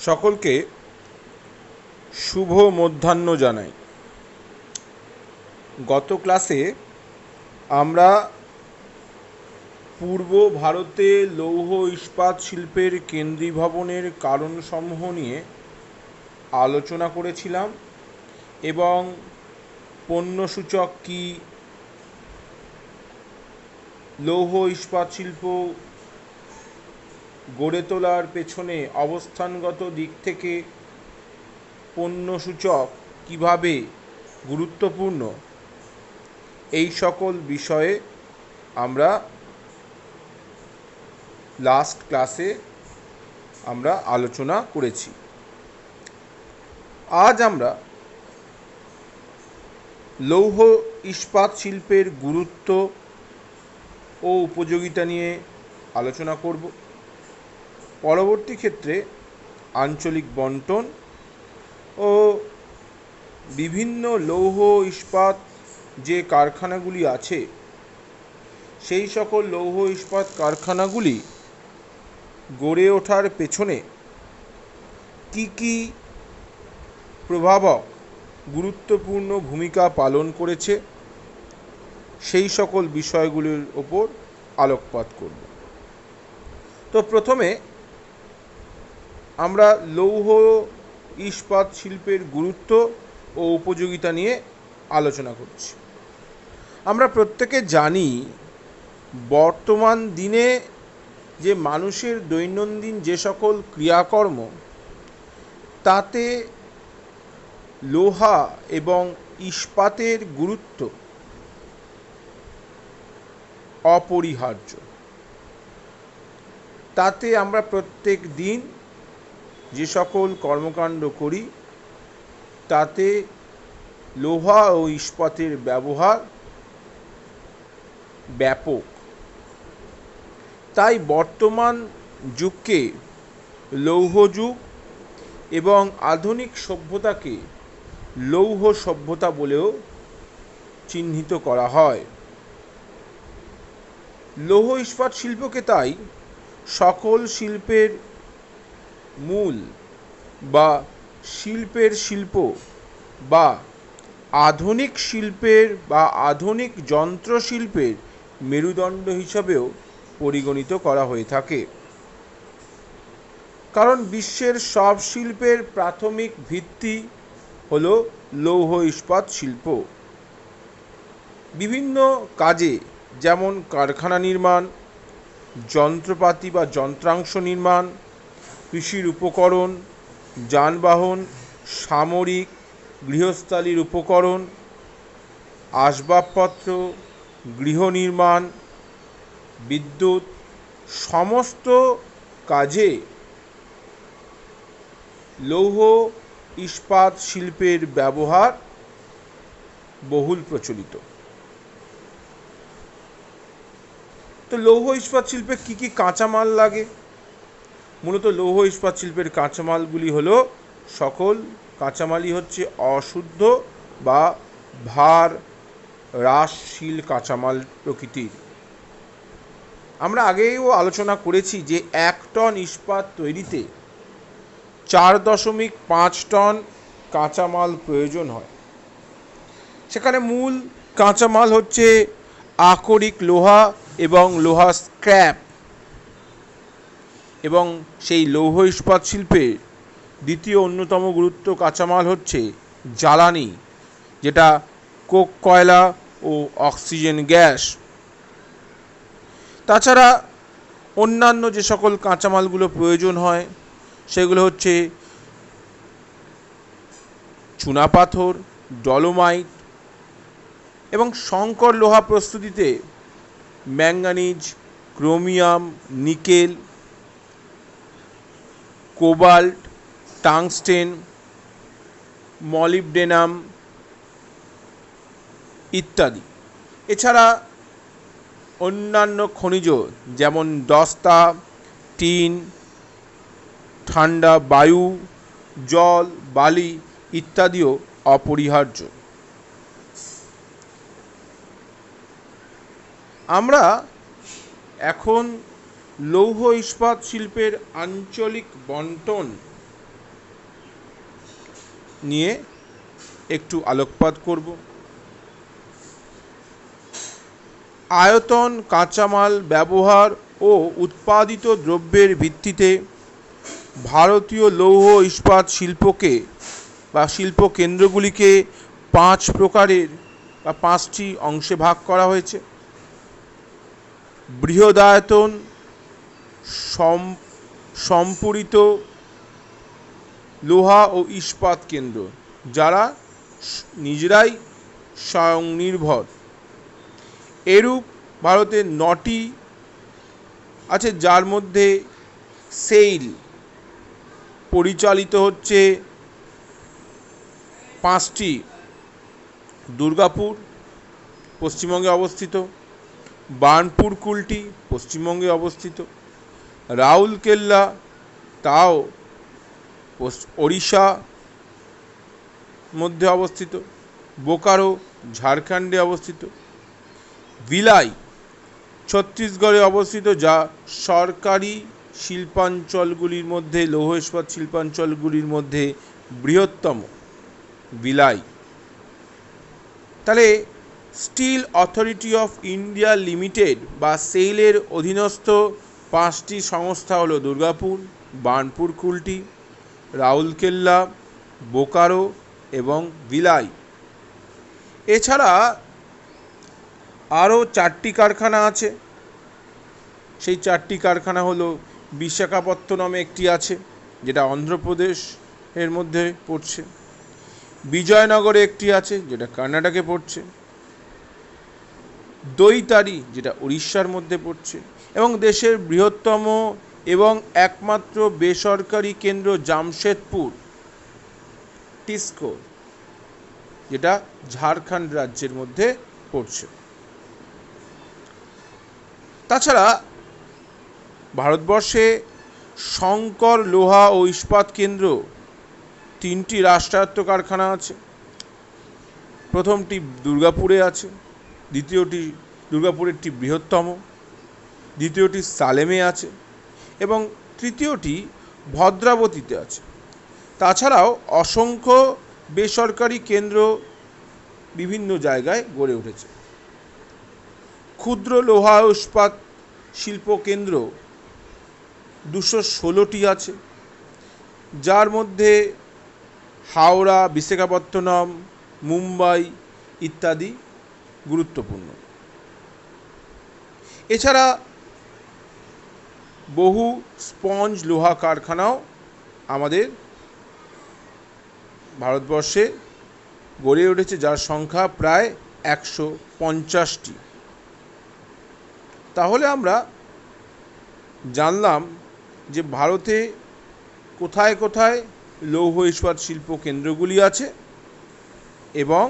সকলকে শুভ মধ্যাহ্ন জানাই। গত ক্লাসে আমরা পূর্ব ভারতে লৌহ ইস্পাত শিল্পের কেন্দ্রীভবনের কারণসমূহ নিয়ে আলোচনা করেছিলাম এবং পণ্যসূচক কী, লৌহ ইস্পাত শিল্প গড়ে তোলার পেছনে অবস্থানগত দিক থেকে পণ্যসূচক কিভাবে গুরুত্বপূর্ণ, এই সকল বিষয়ে আমরা লাস্ট ক্লাসে আলোচনা করেছি। আজ আমরা লৌহ ইস্পাত শিল্পের গুরুত্ব ও উপযোগিতা নিয়ে আলোচনা করব। পরবর্তী ক্ষেত্রে আঞ্চলিক বন্টন ও বিভিন্ন লৌহ ইস্পাত যে কারখানাগুলি আছে সেই সকল লৌহ ইস্পাত কারখানাগুলি গড়ে ওঠার পেছনে কি কি প্রভাবক গুরুত্বপূর্ণ ভূমিকা পালন করেছে সেই সকল বিষয়গুলির ওপর আলোকপাত করব। তো প্রথমে আমরা লৌহ ইস্পাত শিল্পের গুরুত্ব ও উপযোগিতা নিয়ে আলোচনা করছি। আমরা প্রত্যেকে জানি বর্তমান দিনে যে মানুষের দৈনন্দিন যে সকল ক্রিয়াকর্ম, তাতে লোহা এবং ইস্পাতের গুরুত্ব অপরিহার্য। তাতে আমরা প্রত্যেক দিন যে সকল কর্মকাণ্ড করি তাতে লোহা ও ইস্পাতের ব্যবহার ব্যাপক। তাই বর্তমান যুগকে লৌহ যুগ এবং আধুনিক সভ্যতাকে লৌহ সভ্যতা বলেও চিহ্নিত করা হয়। লৌহ ইস্পাত শিল্পকে তাই সকল শিল্পের মূল বা শিল্পের শিল্প বা আধুনিক শিল্পের বা আধুনিক যন্ত্রশিল্পের মেরুদণ্ড হিসাবেও পরিগণিত করা হয়ে থাকে। কারণ বিশ্বের সব শিল্পের প্রাথমিক ভিত্তি হল লৌহ ইস্পাত শিল্প। বিভিন্ন কাজে, যেমন কারখানা নির্মাণ, যন্ত্রপাতি বা যন্ত্রাংশ নির্মাণ, কৃষির উপকরণ, যানবাহন, সামরিক, গৃহস্থালির উপকরণ, আসবাবপত্র, গৃহ নির্মাণ, বিদ্যুৎ, সমস্ত কাজে লৌহ ইস্পাত শিল্পের ব্যবহার বহুল প্রচলিত। তো লৌহ ইস্পাত শিল্পে কি কি কাঁচামাল লাগে? মূলত লৌহ ইস্পাত শিল্পের কাঁচামালগুলি হলো, সকল কাঁচামালই হচ্ছে অশুদ্ধ বা ভার হ্রাসশীল কাঁচামাল প্রকৃতির। আমরা আগেও আলোচনা করেছি যে 1 টন ইস্পাত তৈরিতে 4.5 টন কাঁচামাল প্রয়োজন হয়। সেখানে মূল কাঁচামাল হচ্ছে আকরিক লোহা এবং লোহা স্ক্র্যাপ, এবং সেই লৌহ ইস্পাত শিল্পের দ্বিতীয় অন্যতম গুরুত্ব কাঁচামাল হচ্ছে জ্বালানি, যেটা কোক কয়লা ও অক্সিজেন গ্যাস। তাছাড়া অন্যান্য যে সকল কাঁচামালগুলো প্রয়োজন হয় সেগুলো হচ্ছে চুনাপাথর, ডলোমাইট, এবং সংকর লোহা প্রস্তুতিতে manganese, chromium, nickel, cobalt, tungsten, molybdenum ইত্যাদি। এছাড়া অন্যান্য খনিজ যেমন দস্তা, টিন, ঠান্ডা বায়ু, জল, বালি ইত্যাদিও অপরিহার্য। আমরা এখন লৌহ ইস্পাত শিল্পের আঞ্চলিক বন্টন নিয়ে একটু আলোকপাত করব। আয়তন, কাঁচামাল ব্যবহার ও উৎপাদিত দ্রব্যের ভিত্তিতে ভারতীয় লৌহ ইস্পাত শিল্পকে বা শিল্প কেন্দ্রগুলিকে 5 প্রকারের বা 5টি অংশে ভাগ করা হয়েছে। বৃহদায়তন সম্পূরিত লোহা ও ইস্পাত কেন্দ্র, যারা নিজেরাই স্বয়ংনির্ভর। এরূপ ভারতের 9টি আছে, যার মধ্যে সেইল পরিচালিত হচ্ছে 5টি। দুর্গাপুর পশ্চিমবঙ্গে অবস্থিত, বার্নপুর কুল্টি পশ্চিমবঙ্গে অবস্থিত, রাউরকেল্লা তাও ওড়িশা মধ্যে অবস্থিত, বোকারো ঝাড়খণ্ডে অবস্থিত, ভিলাই ছত্তিশগড়ে অবস্থিত, যা সরকারি শিল্পাঞ্চলগুলির মধ্যে লৌহ ইস্পাত শিল্পাঞ্চলগুলির মধ্যে বৃহত্তম ভিলাই। তাহলে steel authority of India limited বা সেইলের অধীনস্থ 5টি সংস্থা হলো দুর্গাপুর, বার্নপুর কুল্টি, রাউরকেল্লা, বোকারো এবং ভিলাই। এছাড়া আরও 4টি কারখানা আছে। সেই 4টি কারখানা হলো বিশাখাপত্তনমে একটি আছে, যেটা অন্ধ্রপ্রদেশ এর মধ্যে পড়ছে, বিজয়নগরে একটি আছে, যেটা কর্ণাটকে পড়ছে, দৈতারি, যেটা উড়িষ্যার মধ্যে পড়ছে, এবং দেশের বৃহত্তম এবং একমাত্র বেসরকারি কেন্দ্র জামশেদপুর টিসকো, যেটা ঝাড়খণ্ড রাজ্যের মধ্যে পড়ছে। তাছাড়া ভারতবর্ষে শঙ্কর লোহা ও ইস্পাত কেন্দ্র 3টি রাষ্ট্রায়ত্ত কারখানা আছে। প্রথমটি দুর্গাপুরে আছে, দ্বিতীয়টি দুর্গাপুরেরটি বৃহত্তম, দ্বিতীয়টি সালেমে আছে এবং তৃতীয়টি ভদ্রাবতীতে আছে। তাছাড়াও অসংখ্য বেসরকারি কেন্দ্র বিভিন্ন জায়গায় গড়ে উঠেছে। ক্ষুদ্র লোহা ও ইস্পাত শিল্প কেন্দ্র 216টি আছে, যার মধ্যে হাওড়া, বিশাখাপত্তনম, মুম্বাই ইত্যাদি গুরুত্বপূর্ণ। এছাড়া বহু স্পঞ্জ লোহা কারখানাও আমাদের ভারতবর্ষে গড়ে উঠেছে, যার সংখ্যা প্রায় 150টি। তাহলে আমরা জানলাম যে ভারতে কোথায় কোথায় লৌহ ইস্পাত শিল্প কেন্দ্রগুলি আছে এবং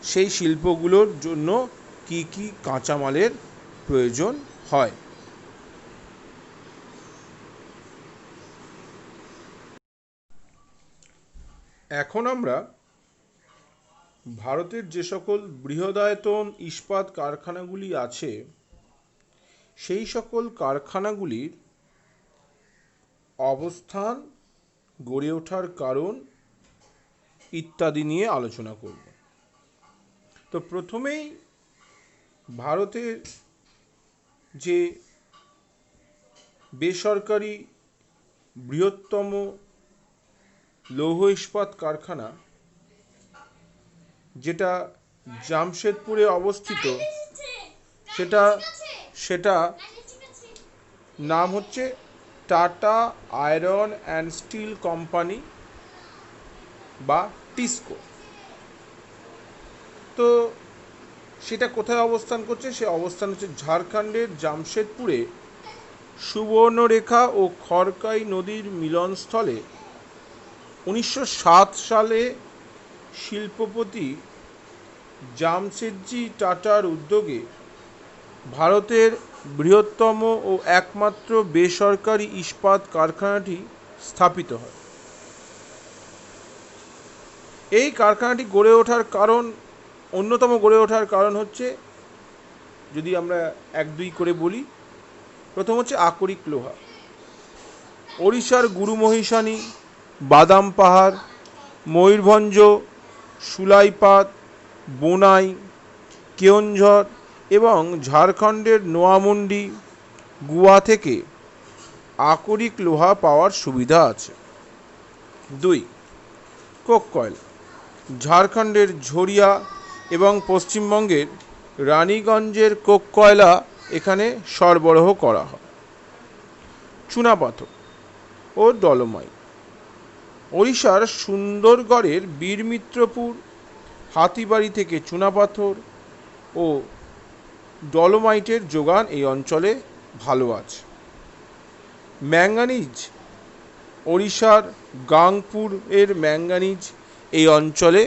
সেই শিল্পগুলোর জন্য কি কি কাঁচামালের প্রয়োজন হয়। এখন আমরা ভারতের যে সকল বৃহদায়তন ইস্পাত কারখানাগুলি আছে সেই সকল কারখানাগুলির অবস্থান, গড়ে ওঠার কারণ ইত্যাদি নিয়ে আলোচনা করব। তো প্রথমেই ভারতের যে বেসরকারি বৃহত্তম লৌহ ইস্পাত কারখানা, যেটা জামশেদপুরে অবস্থিত, সেটা নাম হচ্ছে tata iron and steel company বা টিসকো। তো সেটা কোথায় অবস্থান করছে? সে অবস্থান হচ্ছে ঝাড়খণ্ডের জামশেদপুরে সুবর্ণরেখা ও খড়কাই নদীর মিলনস্থলে। 1907 সালে শিল্পপতি জামশেদজি টাটার উদ্যোগে ভারতের বৃহত্তম ও একমাত্র বেসরকারি ইস্পাত কারখানাটি স্থাপিত হয়। এই কারখানাটি অন্যতম গড়ে ওঠার কারণ হচ্ছে, যদি আমরা 1-2 করে বলি, প্রথম হচ্ছে আকরিক লোহা। ওড়িশার গুরুমহিষানি বাদাম পাহাড়, ময়ূরভঞ্জ, সুলাইপাত, বোনাই, কেওনঝর এবং ঝাড়খণ্ডের নোয়ামুন্ডি, গুয়া থেকে আকরিক লোহা পাওয়ার সুবিধা আছে। 2. কোক কয়লা। ঝাড়খণ্ডের ঝরিয়া এবং পশ্চিমবঙ্গের রানীগঞ্জের কোক কয়লা এখানে সরবরাহ করা হয়। চুনাপাথর ও ডলোমাইট। ওড়িশার সুন্দরগড়ের বীরমিত্রপুর, হাতিবাড়ি থেকে চুনাপাথর ও ডলোমাইটের যোগান এই অঞ্চলে ভালো আছে। ম্যাঙ্গানিজ। ওড়িশার গাংপুর এর ম্যাঙ্গানিজ এই অঞ্চলে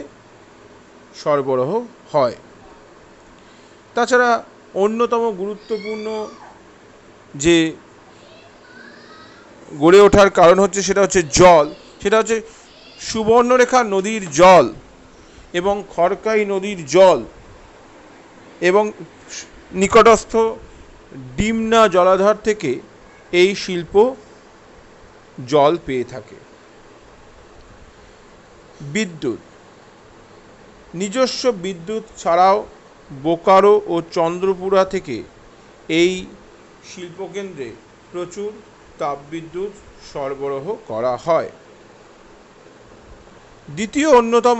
সরবরাহ হয়। তাছাড়া অন্যতম গুরুত্বপূর্ণ যে গড়ে ওঠার কারণ হচ্ছে সেটা হচ্ছে জল, সেটা হচ্ছে সুবর্ণরেখা নদীর জল এবং খড়কাই নদীর জল এবং নিকটস্থ ডিমনা জলাধার থেকে এই শিল্প জল পেয়ে থাকে। বিদ্যুৎ। নিজস্ব বিদ্যুৎ ছাড়াও বোকারো ও চন্দ্রপুরা থেকে এই শিল্পকেন্দ্রে প্রচুর তাপবিদ্যুৎ সরবরাহ করা হয়। দ্বিতীয় অন্যতম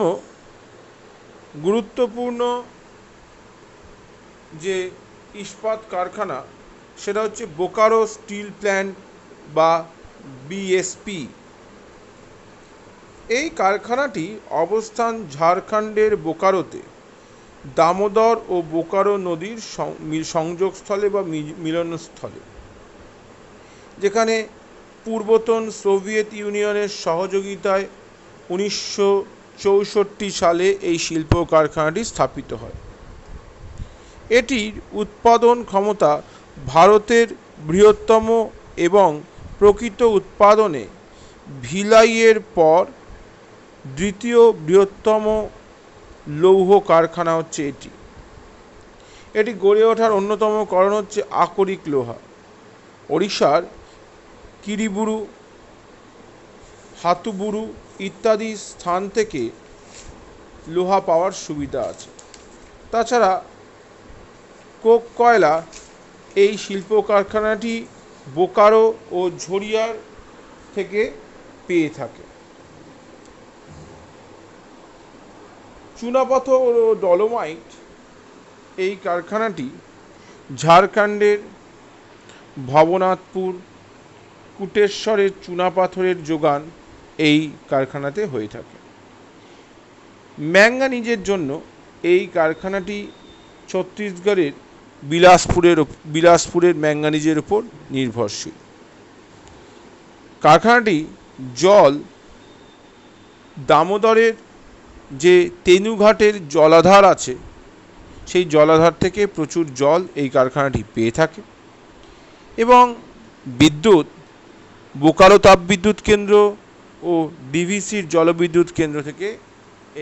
গুরুত্বপূর্ণ যে ইস্পাত কারখানা সেটা হচ্ছে বোকারো স্টিল প্ল্যান্ট বা বিএসপি। এই কারখানাটি অবস্থান ঝাড়খণ্ডের বোকারোতে, দামোদর ও বোকারো নদীর সংযোগস্থলে বা মিলনস্থলে, যেখানে পূর্বতন সোভিয়েত ইউনিয়নের সহযোগিতায় 1964 সালে এই শিল্প কারখানাটি স্থাপিত হয়। এটির উৎপাদন ক্ষমতা ভারতের বৃহত্তম এবং প্রকৃত উৎপাদনে ভিলাইয়ের পর দ্বিতীয় বৃহত্তম লৌহ কারখানা হচ্ছে এটি। এটি গড়ে ওঠার অন্যতম কারণ হচ্ছে আকরিক লোহা। ওড়িশার কিরিবুরু, হাতুবুরু ইত্যাদি স্থান থেকে লোহা পাওয়ার সুবিধা আছে। তাছাড়া কোক কয়লা এই শিল্প কারখানাটি বোকারো ও ঝরিয়ার থেকে পেয়ে থাকে। চুনাপাথর ও ডলোমাইট এই কারখানাটি ঝাড়খণ্ডের ভবনাথপুর, কুটেশ্বরের চুনাপাথরের যোগান এই কারখানাতে হয়ে থাকে। ম্যাঙ্গানিজের জন্য এই কারখানাটি ছত্তিশগড়ের বিলাসপুরের ম্যাঙ্গানিজের উপর নির্ভরশীল। কারখানাটি জল দামোদরের যে তেনুঘাটের জলাধার আছে সেই জলাধার থেকে প্রচুর জল এই কারখানাটি পেয়ে থাকে এবং বিদ্যুৎ বোকারো তাপবিদ্যুৎ কেন্দ্র ও ডিভিসির জলবিদ্যুৎ কেন্দ্র থেকে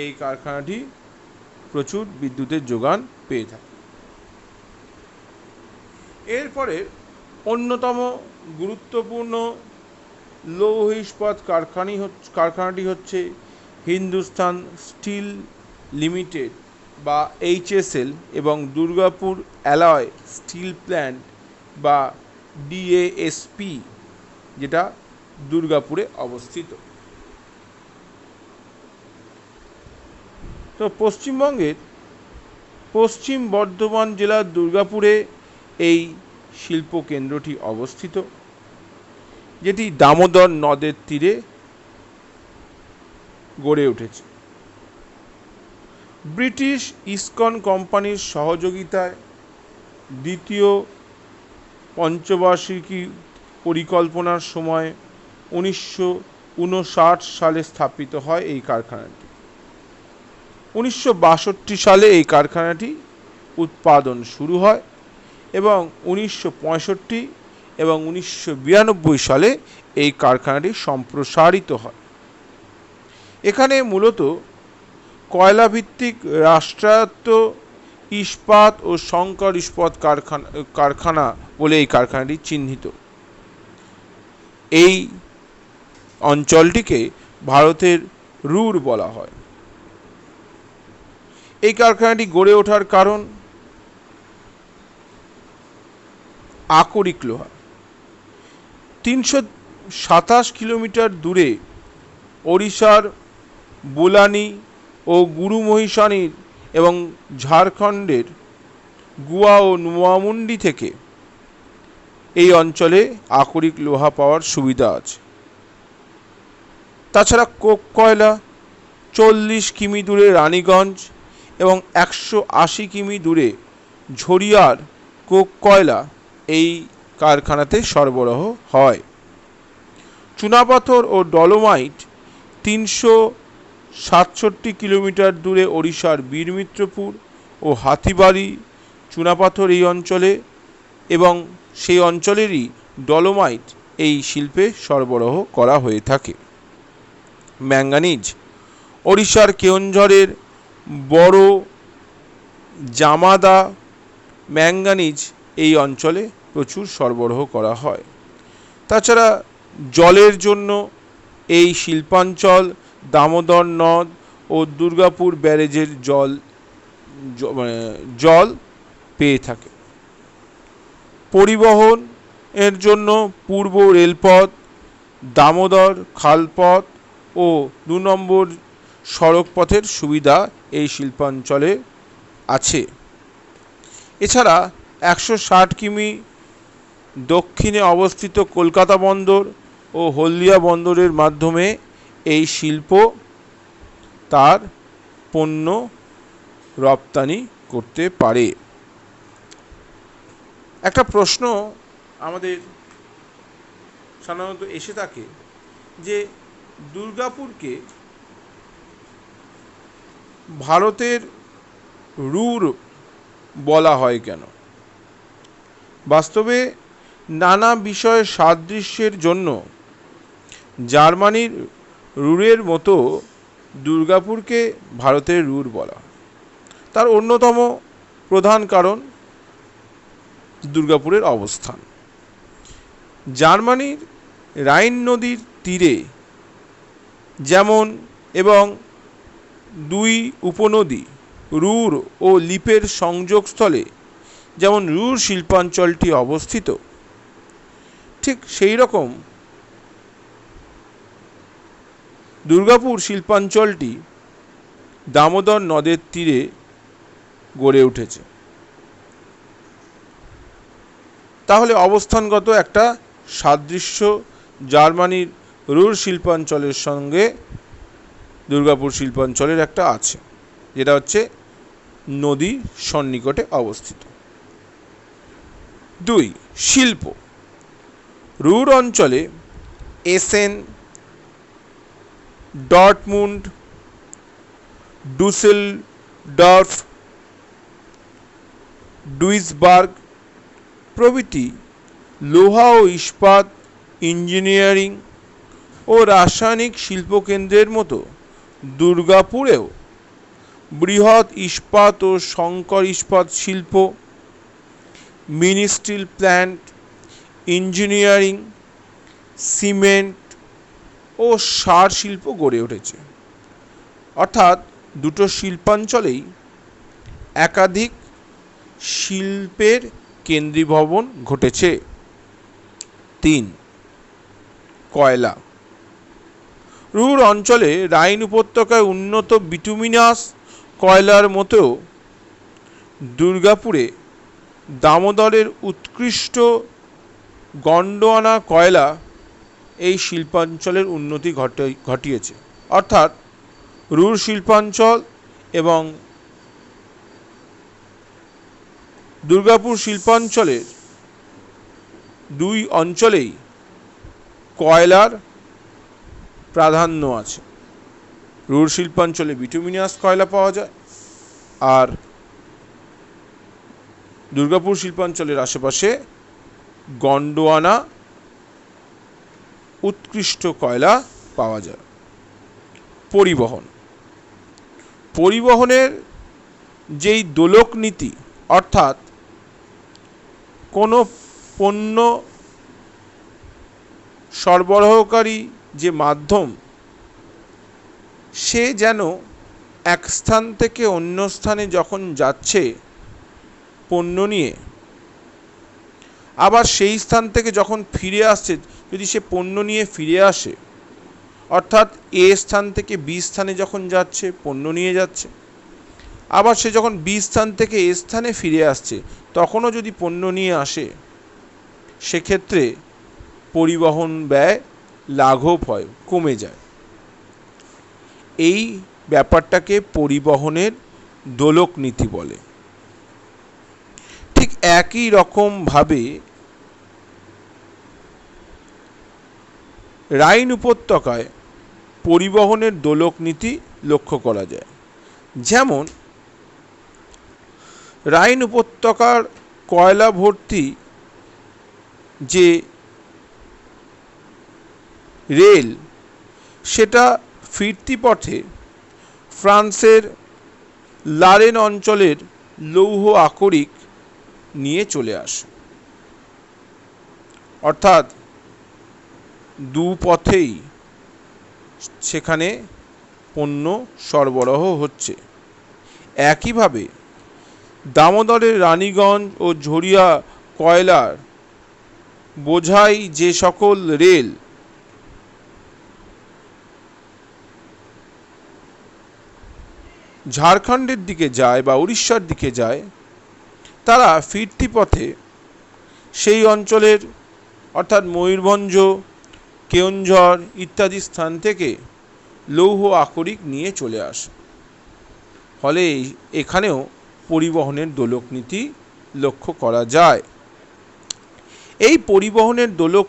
এই কারখানাটি প্রচুর বিদ্যুতের যোগান পেয়ে থাকে। এরপরে অন্যতম গুরুত্বপূর্ণ লৌহ ইস্পাত কারখানাটি হচ্ছে হিন্দুস্তান স্টিল লিমিটেড বা এইচএসএল এবং দুর্গাপুর অ্যালয় স্টিল প্ল্যান্ট বা ডিএএসপি, যেটা দুর্গাপুরে অবস্থিত। তো পশ্চিমবঙ্গের পশ্চিম বর্ধমান জেলার দুর্গাপুরে এই শিল্প কেন্দ্রটি অবস্থিত, যেটি দামোদর নদের তীরে গড়ে উঠেছে। ব্রিটিশ ইস্কন কোম্পানির সহযোগিতায় দ্বিতীয় পঞ্চবার্ষিকী পরিকল্পনার সময় 1959 সালে স্থাপিত হয় এই কারখানাটি। 1962 সালে এই কারখানাটি উৎপাদন শুরু হয় এবং 1965 এবং 1992 সালে এই কারখানাটি সম্প্রসারিত হয়। এখানে মূলত কয়লাভিত্তিক রাষ্ট্রায়ত্ত ইস্পাত ও সংকর ইস্পাত কারখানা বলে এই কারখানাটি চিহ্নিত। এই অঞ্চলটিকে ভারতের রুর বলা হয়। এই কারখানাটি গড়ে ওঠার কারণ আকরিক লোহা। 327 কিলোমিটার দূরে ওড়িশার বোলানি ও গুরুমহিষানির এবং ঝাড়খণ্ডের গুয়া ও নোয়ামুন্ডি থেকে এই অঞ্চলে আকরিক লোহা পাওয়ার সুবিধা আছে। তাছাড়া কোক কয়লা 40 কিমি দূরে রানীগঞ্জ এবং 180 কিমি দূরে ঝরিয়ার কোক কয়লা এই কারখানাতে সরবরাহ হয়। চুনাপাথর ও ডলোমাইট 367 কিলোমিটার দূরে ওড়িশার বীরমিত্রপুর ও হাতিবাড়ি চুনাপাথর এই অঞ্চলে এবং সেই অঞ্চলেরই ডলোমাইট এই শিল্পে সরবরাহ করা হয়ে থাকে। ম্যাঙ্গানিজ ওড়িশার কেওনঝড়ের বড় জামাদা ম্যাঙ্গানিজ এই অঞ্চলে প্রচুর সরবরাহ করা হয়। তাছাড়া জলের জন্য এই শিল্পাঞ্চল দামোদর নদ ও দুর্গাপুর ব্যারেজের জল পেয়ে থাকে। পরিবহন এর জন্য পূর্ব রেলপথ, দামোদর খালপথ ও 2 নম্বর সড়ক পথের সুবিধা এই শিল্পাঞ্চলে আছে। এছাড়া 160 কিমি দক্ষিণে অবস্থিত কলকাতা বন্দর ও হলদিয়া বন্দরের মাধ্যমে এই শিল্প তার পণ্য রপ্তানি করতে পারে। একটা প্রশ্ন আমাদের সাধারণত এসে থাকে যে দুর্গাপুরকে ভারতের রুর বলা হয় কেন? বাস্তবে নানা বিষয়ে সাদৃশ্যের জন্য জার্মানির রুরের মতো দুর্গাপুরকে ভারতের রুর বলা হয়। তার অন্যতম প্রধান কারণ দুর্গাপুরের অবস্থান। জার্মানির রাইন নদীর তীরে যেমন এবং 2 উপনদী রুর ও লিপের সংযোগস্থলে যেমন রুর শিল্পাঞ্চলটি অবস্থিত, ঠিক সেই রকম দুর্গাপুর শিল্পাঞ্চলটি দামোদর নদের তীরে গড়ে উঠেছে। তাহলে অবস্থানগত একটা সাদৃশ্য জার্মানির রুর শিল্পাঞ্চলের সঙ্গে দুর্গাপুর শিল্পাঞ্চলের একটা আছে, যেটা হচ্ছে নদী সন্নিকটে অবস্থিত। 2. শিল্প। রুর অঞ্চলে এসেন, ডর্টমুন্ড, ডুসেলডর্ফ, ডুইসবার্গ প্রভৃতি লোহা ও ইস্পাত, ইঞ্জিনিয়ারিং ও রাসায়নিক শিল্পকেন্দ্রের মতো দুর্গাপুরেও বৃহৎ ইস্পাত ও সংকর ইস্পাত শিল্প, mini steel plant, engineering, cement ও সার শিল্প গড়ে উঠেছে। অর্থাৎ দুটো শিল্পাঞ্চলেই একাধিক শিল্পের কেন্দ্রীভবন ঘটেছে। 3. কয়লা। রুর অঞ্চলে রাইন উপত্যকায় উন্নত বিটুমিনাস কয়লার মতো দুর্গাপুরে দামোদরের উৎকৃষ্ট গন্ডোয়ানা কয়লা এই শিল্পাঞ্চলের উন্নতি ঘটিয়েছে। অর্থাৎ রুর শিল্পাঞ্চল এবং দুর্গাপুর শিল্পাঞ্চলের 2 অঞ্চলেই কয়লার প্রাধান্য আছে। রুর শিল্পাঞ্চলে বিটুমিনাস কয়লা পাওয়া যায়, আর দুর্গাপুর শিল্পাঞ্চলের আশেপাশে গন্ডোয়ানা উৎকৃষ্ট কয়লা পাওয়া যায়। পরিবহন। পরিবহনের যেই দোলক নীতি, অর্থাৎ কোনো পণ্য সরবরাহকারী যে মাধ্যম সে যেন এক স্থান থেকে অন্য স্থানে যখন যাচ্ছে পণ্য নিয়ে, আবার সেই স্থান থেকে যখন ফিরে আসছে, যদি সে পণ্য নিয়ে ফিরে আসে, অর্থাৎ এ স্থান থেকে বি স্থানে যখন যাচ্ছে পণ্য নিয়ে যাচ্ছে, আবার সে যখন বি স্থান থেকে এ স্থানে ফিরে আসছে তখনও যদি পণ্য নিয়ে আসে, সেক্ষেত্রে পরিবহন ব্যয় লাঘব হয়, কমে যায়। এই ব্যাপারটাকে পরিবহনের দোলক নীতি বলে। ঠিক একই রকমভাবে রাইন উপত্যকায় পরিবহনের দোলক নীতি লক্ষ্য করা যায়। যেমন রাইন উপত্যকার কয়লা ভর্তি যে রেল, সেটা ফিরতি পথে ফ্রান্সের লারেন অঞ্চলের লৌহ আকরিক নিয়ে চলে আসে। অর্থাৎ দুপথেই সেখানে পণ্য সরবরাহ হচ্ছে। একইভাবে দামোদরের রানীগঞ্জ ও ঝরিয়া কয়লার বোঝাই যে সকল রেল ঝাড়খণ্ডের দিকে যায় বা উড়িষ্যার দিকে যায়, তারা ফিরতি পথে সেই অঞ্চলের অর্থাৎ ময়ূরভঞ্জ, কেওনঝর ইত্যাদি স্থান থেকে লৌহ আকরিক নিয়ে চলে আসে। ফলে এখানেও পরিবহনের দোলক নীতি লক্ষ্য করা যায়। এই পরিবহনের দোলক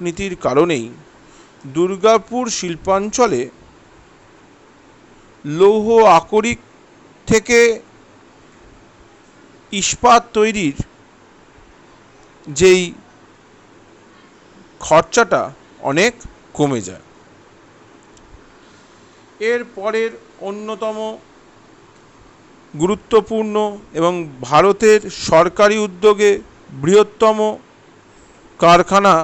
নীতির কারণেই দুর্গাপুর শিল্পাঞ্চলে লৌহ আকরিক থেকে ইস্পাত তৈরির যেই খরচাটা অনেক কমে যায়। এর পরের অন্যতম গুরুত্বপূর্ণ এবং ভারতের সরকারি উদ্যোগে বৃহত্তম কারখানা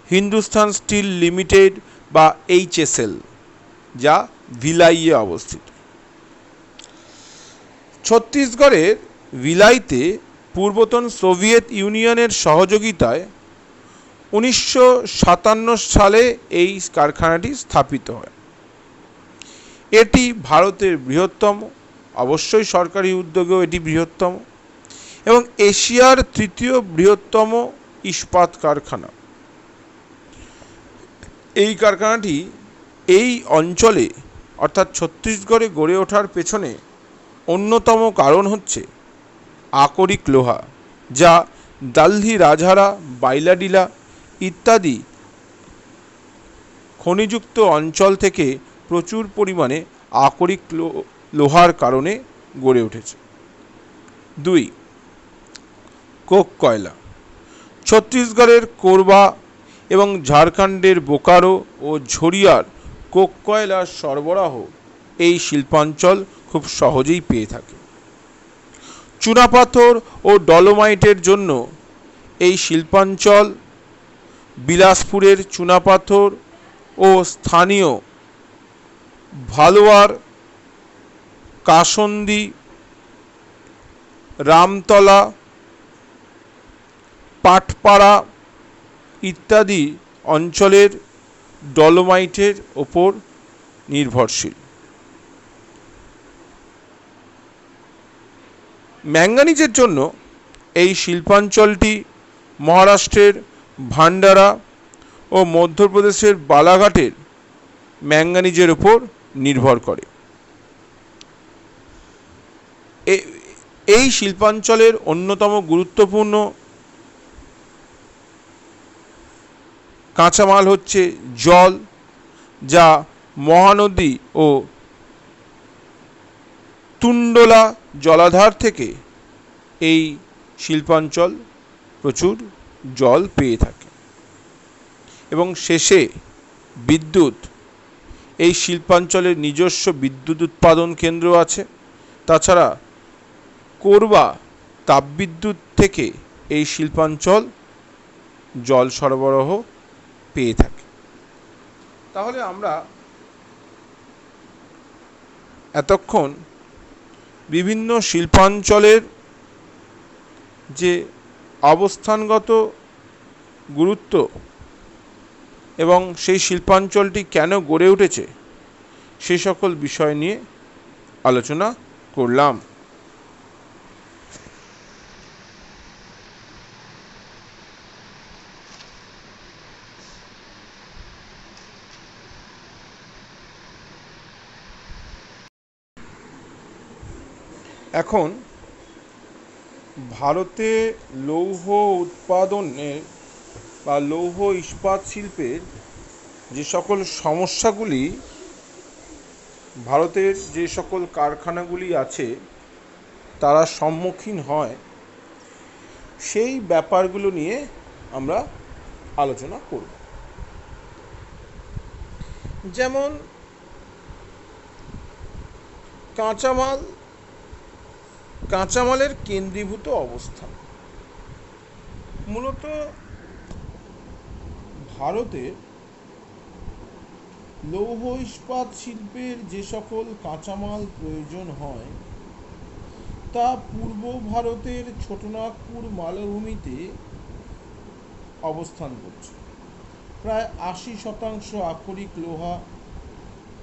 হিন্দুস্তান স্টিল লিমিটেড বা HSL, যা ভিলাইয়ে অবস্থিত। ছত্তিশগড়ের ভিলাইতে পূর্বতন সোভিয়েত ইউনিয়নের সহযোগিতায় 1957 সালে এই কারখানাটি স্থাপিত হয়। এটি ভারতের বৃহত্তম, অবশ্যই সরকারি উদ্যোগেও এটি বৃহত্তম, এবং এশিয়ার তৃতীয় বৃহত্তম ইস্পাত কারখানা। এই কারখানাটি এই অঞ্চলে অর্থাৎ ছত্তিশগড়ে গড়ে ওঠার পেছনে অন্যতম কারণ হচ্ছে আকরিক লোহা, যা দালহি, রাজহারা, বাইলাডিলা ইত্যাদি খনিযুক্ত অঞ্চল থেকে প্রচুর পরিমাণে আকরিক লোহার কারণে গড়ে উঠেছে। 2. কোক কয়লা। ছত্তিশগড়ের কোরবা এবং ঝাড়খণ্ডের বোকারো ও ঝরিয়ার কোক কয়লার সরবরাহ এই শিল্পাঞ্চল খুব সহজেই পেয়ে থাকে। চুনাপাথর ও ডলোমাইটের জন্য এই শিল্পাঞ্চল বিলাসপুরের চুনাপাথর ও স্থানীয় ভালোয়ার, কাসন্দি, রামতলা, পাটপাড়া ইত্যাদি অঞ্চলের ডলোমাইটের ওপর নির্ভরশীল। ম্যাঙ্গানিজের জন্য এই শিল্পাঞ্চলটি মহারাষ্ট্রের ভান্ডারা ও মধ্যপ্রদেশের বালাঘাটের ম্যাঙ্গানিজের উপর নির্ভর করে। এই শিল্পাঞ্চলের অন্যতম গুরুত্বপূর্ণ কাঁচামাল হচ্ছে জল, যা মহানদী ও তুন্ডলা জলাধার থেকে এই শিল্পাঞ্চল প্রচুর জল পেয়ে থাকে। এবং শেষে বিদ্যুৎ। এই শিল্পাঞ্চলের নিজস্ব বিদ্যুৎ উৎপাদন কেন্দ্র আছে। তাছাড়া কোরবা তাপবিদ্যুৎ থেকে এই শিল্পাঞ্চল জল সরবরাহ পেয়ে থাকে। তাহলে আমরা এতক্ষণ বিভিন্ন শিল্পাঞ্চলের যে অবস্থানগত গুরুত্ব এবং সেই শিল্পাঞ্চলটি কেন গড়ে উঠেছে সে সকল বিষয় নিয়ে আলোচনা করলাম। এখন ভারতে লৌহ উৎপাদনের বা লৌহ ইস্পাত শিল্পের যে সকল সমস্যাগুলি ভারতের যে সকল কারখানাগুলি আছে তারা সম্মুখীন হয় সেই ব্যাপারগুলো নিয়ে আমরা আলোচনা করব। যেমন কাঁচামালের কেন্দ্রীভূত অবস্থান। মূলত ভারতের লৌহ ইস্পাত শিল্পের যে সকল কাঁচামাল প্রয়োজন হয় তা পূর্ব ভারতের ছোটনাগপুর মালভূমিতে অবস্থান করছে। প্রায় ৮০% আকরিক লোহা,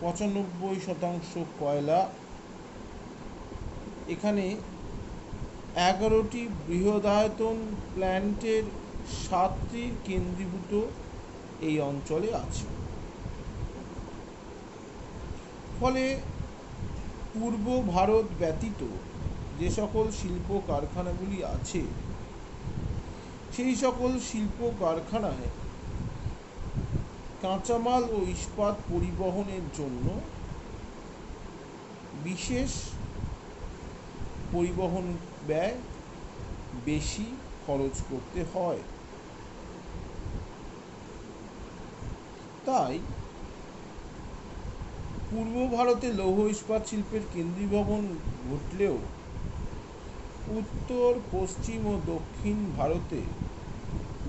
৯৫% কয়লা। এখানে ১১টি বৃহদায়তন প্ল্যান্টের ৭টি কেন্দ্রীভূত এই অঞ্চলে আছে। ফলে পূর্ব ভারত ব্যতীত যে সকল শিল্প কারখানাগুলি আছে সেই সকল শিল্প কারখানায় কাঁচামাল ও ইস্পাত পরিবহনের জন্য বিশেষ পরিবহন ব্যয় বেশি খরচ করতে হয়। তাই পূর্ব ভারতে লৌহ ইস্পাত শিল্পের কেন্দ্রীভবন ঘটলেও উত্তর, পশ্চিম ও দক্ষিণ ভারতে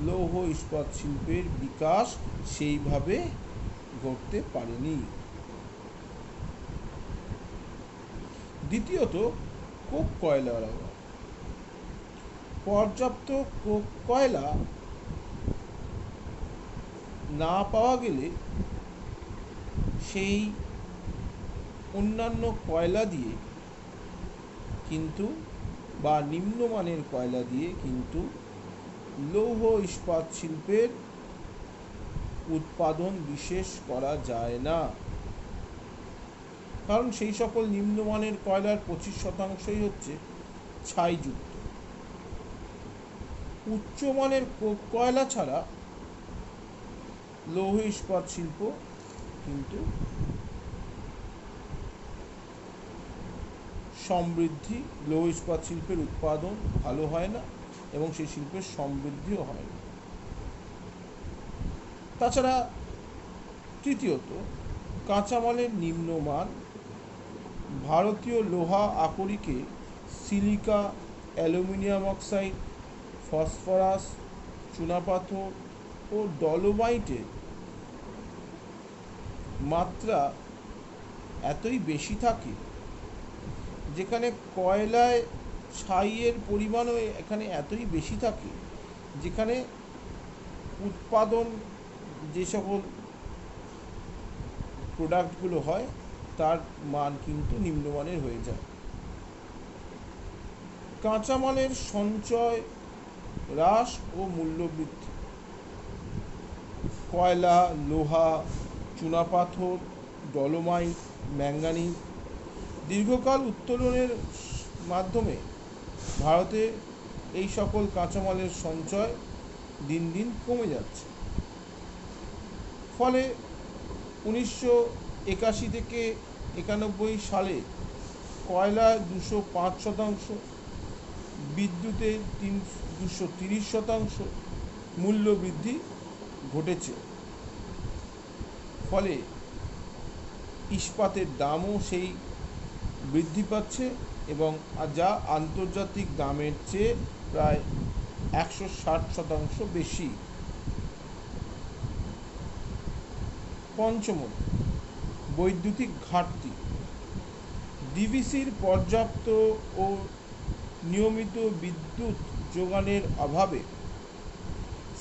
লৌহ ইস্পাত শিল্পের বিকাশ সেইভাবে ঘটতে পারেনি। দ্বিতীয়ত, কোক কয়লার অভাব। পর্যাপ্ত কোক কয়লা না পাওয়া গেলে সেই অন্যান্য কয়লা দিয়ে কিন্তু বা নিম্নমানের কয়লা দিয়ে কিন্তু লৌহ ইস্পাত শিল্পের উৎপাদন বিশেষ করা যায় না। কারণ সেই সকল নিম্নমানের কয়লার ২৫%ই হচ্ছে ছাইযুক্ত। উচ্চমানের কোক কয়লা ছাড়া লৌহ ইস্পাত শিল্প কিন্তু সমৃদ্ধি, লৌহ ইস্পাত শিল্পের উৎপাদন ভালো হয় না এবং সেই শিল্পের সমৃদ্ধিও হয় না। তাছাড়া তৃতীয়ত, কাঁচামালের নিম্নমান। ভারতীয় লোহা আকরিকে সিলিকা, অ্যালুমিনিয়াম অক্সাইড, ফসফরাস, চুনাপাথর ও ডলোমাইটের মাত্রা এতই বেশি থাকে, যেখানে কয়লায় ছাইয়ের পরিমাণও এখানে এতই বেশি থাকে, যেখানে উৎপাদন যে সকল প্রোডাক্টগুলো হয় তার মান কিন্তু নিম্নমানের হয়ে যায়। কাঁচামালের সঞ্চয় হ্রাস ও মূল্যবৃদ্ধি। কয়লা, লোহা, চুনাপাথর, ডলোমাইট, ম্যাঙ্গানিজ দীর্ঘকাল উত্তোলনের মাধ্যমে ভারতে এই সকল কাঁচামালের সঞ্চয় দিন দিন কমে যাচ্ছে। ফলে ১৯৮১ থেকে ৯১ সালে কয়লায় ২০৫%, বিদ্যুতে ২৩০% মূল্য বৃদ্ধি ঘটেছে। ফলে ইস্পাতের দামও সেই বৃদ্ধি পাচ্ছে এবং যা আন্তর্জাতিক দামের চেয়ে প্রায় ১৬০% বেশি। পঞ্চমত, বৈদ্যুতিক ঘাটতি। ডিভিসির পর্যাপ্ত ও নিয়মিত বিদ্যুৎ যোগানের অভাবে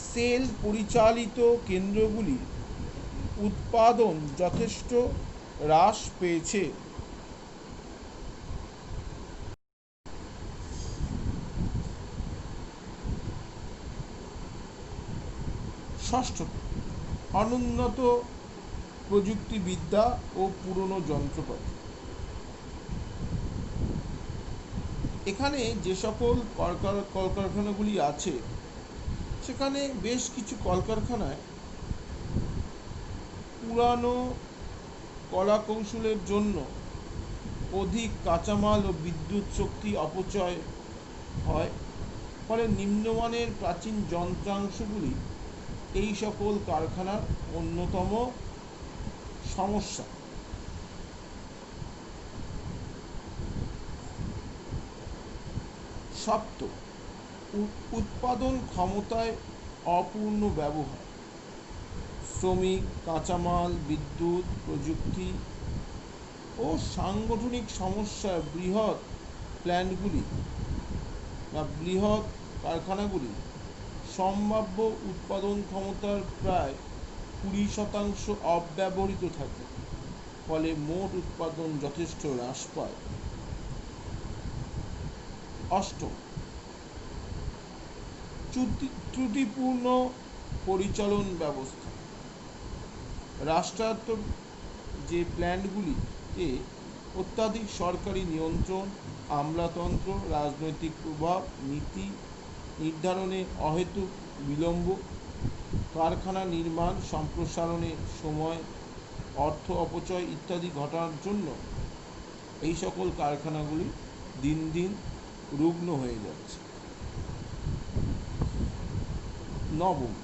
সেল পরিচালিত কেন্দ্রগুলির উৎপাদন যথেষ্ট হ্রাস পেয়েছে। ষষ্ঠত, অনুন্নত প্রযুক্তিবিদ্যা ও পুরনো যন্ত্রপাতি। এখানে যে সকল কলকারখানাগুলি আছে সেখানে বেশ কিছু কলকারখানায় পুরানো কলা কৌশলের জন্য অধিক কাঁচামাল ও বিদ্যুৎ শক্তি অপচয় হয়, ফলে নিম্নমানের প্রাচীন যন্ত্রাংশগুলি এই সকল কারখানার অন্যতম সমস্যা। সপ্ত, উৎপাদন ক্ষমতায় অপূর্ণ ব্যবহার। শ্রমিক, কাঁচামাল, বিদ্যুৎ, প্রযুক্তি ও সাংগঠনিক সমস্যায় বৃহৎ প্ল্যান্টগুলি বা বৃহৎ কারখানাগুলি সম্ভাব্য উৎপাদন ক্ষমতার প্রায় 20% অব্যবহৃত থাকে, ফলে মোট উৎপাদন যথেষ্ট হ্রাস পায়। অষ্টম, ত্রুটিপূর্ণ পরিচালন ব্যবস্থা। রাষ্ট্রায়ত্ত যে প্ল্যান্টগুলিতে অত্যাধিক সরকারি নিয়ন্ত্রণ, আমলাতন্ত্র, রাজনৈতিক প্রভাব, নীতি নির্ধারণে অহেতুক বিলম্ব, কারখানা নির্মাণ সম্প্রসারণে সময়, অর্থ অপচয় ইত্যাদি ঘটার জন্য এই সকল কারখানাগুলি দিন দিন রুগ্ন হয়ে যাচ্ছে। নবম,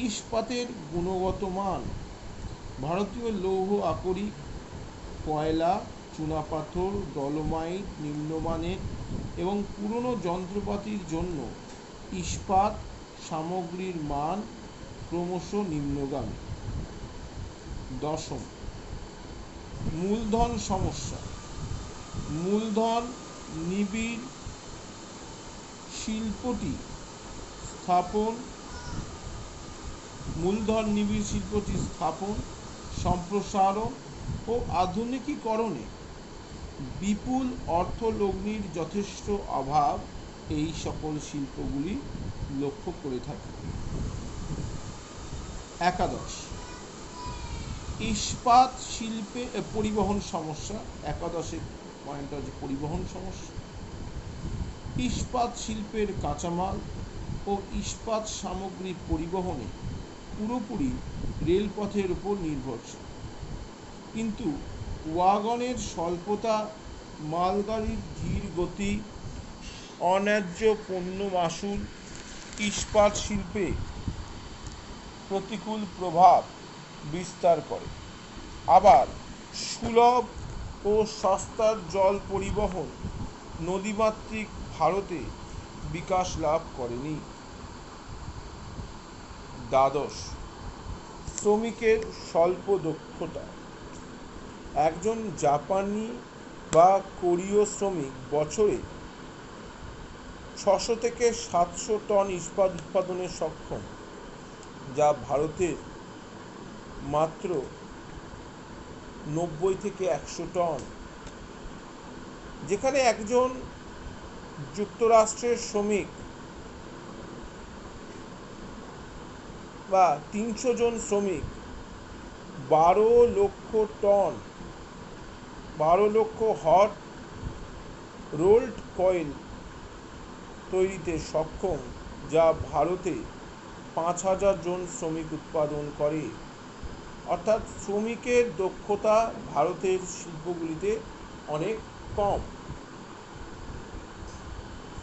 ইস্পাতের গুণগত মান। ভারতীয় লৌহ আকরিক, কয়লা, চুনাপাথর, ডলোমাইট নিম্নমানের এবং পুরনো যন্ত্রপাতির জন্য ইস্পাত সামগ্রীর মান ক্রমশ নিম্নগামী। দশম, মূলধন সমস্যা। মূলধন নিবিড় শিল্পটি স্থাপন, সম্প্রসারণ ও আধুনিকীকরণে বিপুল অর্থলগ্নির যথেষ্ট অভাব এই সকল শিল্পগুলি লক্ষ্য করে থাকে। একাদশ, ইস্পাত শিল্পে পরিবহন সমস্যা। একাদশের পয়েন্ট হচ্ছে পরিবহন সমস্যা। ইস্পাত শিল্পের কাঁচামাল ও ইস্পাত সামগ্রী পরিবহনে পুরোপুরি রেলপথের উপর নির্ভরশীল, কিন্তু ওয়াগনের স্বল্পতা, মালগাড়ির ধীর গতি, অন্যায্য পণ্য মাশুল ইস্পাত শিল্পে প্রতিকূল প্রভাব বিস্তার করে। আবার সুলভ ও সস্তার জল পরিবহন নদীমাতৃক ভারতে বিকাশ লাভ করেনি। দ্বাদশ, শ্রমিকের স্বল্প দক্ষতা। একজন জাপানি বা কোরীয় শ্রমিক বছরে 600 থেকে 700 টন ইস্পাত উৎপাদনে সক্ষম, যা ভারতে মাত্র 90 থেকে 100 টন। যেখানে একজন যুক্তরাষ্ট্রের শ্রমিক বা 300 জন শ্রমিক 12 লক্ষ হট রোলড কয়েল তৈরিতে সক্ষম, যা ভারতে 5000 জন শ্রমিক উৎপাদন করে। অর্থাৎ শ্রমিকের দক্ষতা ভারতের শিল্পগুলিতে অনেক কম।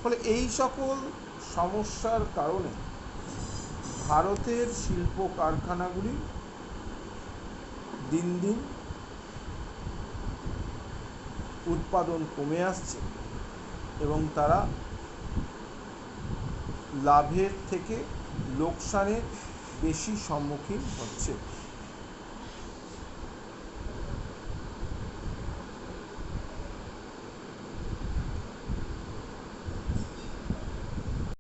ফলে এই সকল সমস্যার কারণে ভারতের শিল্প কারখানাগুলি দিন দিন উৎপাদন কমে আসছে এবং তারা লাভের থেকে লোকসানের বেশি সম্মুখীন হচ্ছে।